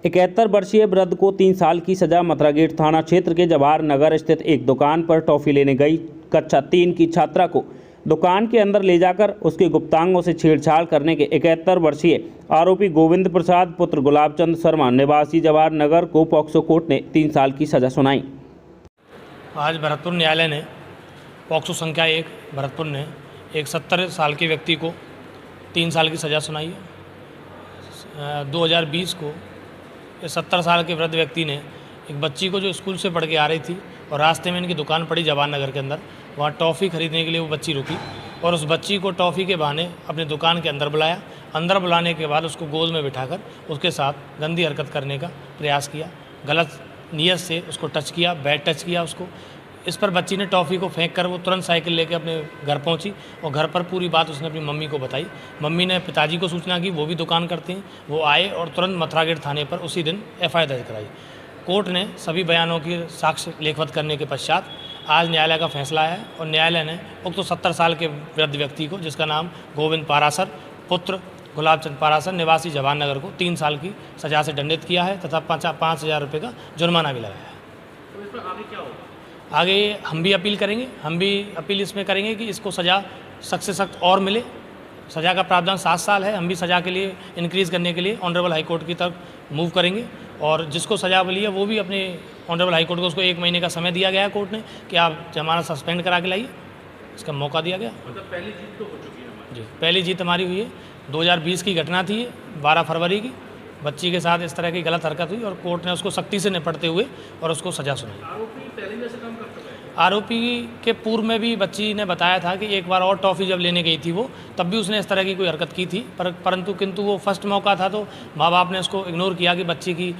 71 वर्षीय वृद्ध को 3 साल की सजा। मथुरा गेट थाना क्षेत्र के जवाहर नगर स्थित एक दुकान पर टॉफी लेने गई कक्षा 3 की छात्रा को दुकान के अंदर ले जाकर उसके गुप्तांगों से छेड़छाड़ करने के 71 वर्षीय आरोपी गोविंद प्रसाद पुत्र गुलाबचंद शर्मा निवासी जवाहर नगर को पॉक्सो कोर्ट ने 3 साल की सजा सुनाई। आज भरतपुर न्यायालय ने पॉक्सो संख्या 1 भरतपुर ने एक 70 साल के व्यक्ति को 3 साल की सज़ा सुनाई है। 2020 को 70 साल के वृद्ध व्यक्ति ने एक बच्ची को जो स्कूल से पढ़ के आ रही थी और रास्ते में इनकी दुकान पड़ी जवाहर नगर के अंदर, वहाँ टॉफ़ी खरीदने के लिए वो बच्ची रुकी और उस बच्ची को टॉफ़ी के बहाने अपनी दुकान के अंदर बुलाया। अंदर बुलाने के बाद उसको गोद में बिठाकर उसके साथ गंदी हरकत करने का प्रयास किया, गलत नीयत से उसको टच किया, बैड टच किया उसको। इस पर बच्ची ने टॉफ़ी को फेंक कर वो तुरंत साइकिल लेकर अपने घर पहुंची और घर पर पूरी बात उसने अपनी मम्मी को बताई। मम्मी ने पिताजी को सूचना की, वो भी दुकान करते हैं। वो आए और तुरंत मथुरा गेट थाने पर उसी दिन FIR दर्ज कराई। कोर्ट ने सभी बयानों की साक्ष्य लेखवत करने के पश्चात आज न्यायालय का फैसला है और न्यायालय ने उक्त 70 साल के वृद्ध व्यक्ति को, जिसका नाम गोविंद पारासर पुत्र गुलाबचंद पारासर निवासी जवाहर नगर को 3 साल की सजा से दंडित किया है तथा 5,000 रुपये का जुर्माना भी लगाया है। तो इस पर आगे क्या होगा? आगे हम भी अपील करेंगे। हम भी अपील इसमें करेंगे कि इसको सज़ा सख्त से सख्त और मिले। सज़ा का प्रावधान 7 साल है। हम भी सज़ा के लिए इंक्रीज़ करने के लिए ऑनरेबल हाई कोर्ट की तरफ मूव करेंगे और जिसको सज़ा मिली है वो भी अपने ऑनरेबल हाई कोर्ट को उसको 1 महीने का समय दिया गया है कोर्ट ने कि आप जमानत सस्पेंड करा के लाइए, इसका मौका दिया गया। मतलब पहली जीत तो हो चुकी है हमारी। जी, पहली जीत हमारी हुई है। 2020 की घटना थी, 12 फरवरी की, बच्ची के साथ इस तरह की गलत हरकत हुई और कोर्ट ने उसको सख्ती से निपटते हुए और उसको सज़ा सुनाई। आरोपी पहले जैसे काम कर चुका है? आरोपी के पूर्व में भी बच्ची ने बताया था कि एक बार और टॉफ़ी जब लेने गई थी वो, तब भी उसने इस तरह की कोई हरकत की थी, किंतु वो फर्स्ट मौका था तो माँ बाप ने उसको इग्नोर किया कि बच्ची की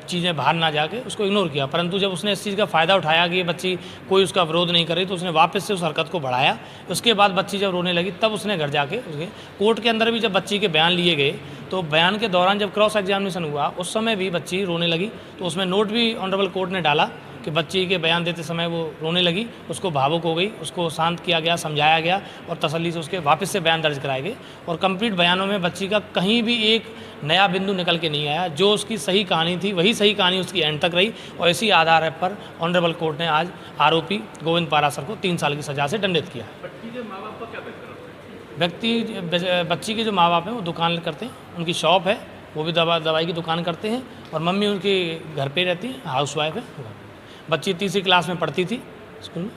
चीज़ें बाहर ना जाके उसको इग्नोर किया। परंतु जब उसने इस चीज़ का फ़ायदा उठाया कि ये बच्ची कोई उसका विरोध नहीं कर रही तो उसने वापस से उस हरकत को बढ़ाया। उसके बाद बच्ची जब रोने लगी तब उसने घर जाके उसके कोर्ट के अंदर भी जब बच्ची के बयान लिए गए तो बयान के दौरान जब क्रॉस एग्जामिनेशन हुआ उस समय भी बच्ची रोने लगी, तो उसमें नोट भी ऑनरेबल कोर्ट ने डाला कि बच्ची के बयान देते समय वो रोने लगी, उसको भावुक हो गई, उसको शांत किया गया, समझाया गया और तसल्ली से उसके वापस से बयान दर्ज कराए गए और कंप्लीट बयानों में बच्ची का कहीं भी एक नया बिंदु निकल के नहीं आया। जो उसकी सही कहानी थी वही सही कहानी उसकी एंड तक रही और इसी आधार पर ऑनरेबल कोर्ट ने आज आरोपी गोविंद पारासर को 3 साल की सजा से दंडित किया। बच्ची के माँ बाप का क्या कहना व्यक्ति बच्ची के जो माँ बाप हैं वो दुकान करते हैं, उनकी शॉप है, वो भी दवाई की दुकान करते हैं और मम्मी उनकी घर पे रहती हैं, हाउस वाइफ है। बच्ची तीसरी क्लास में पढ़ती थी स्कूल में।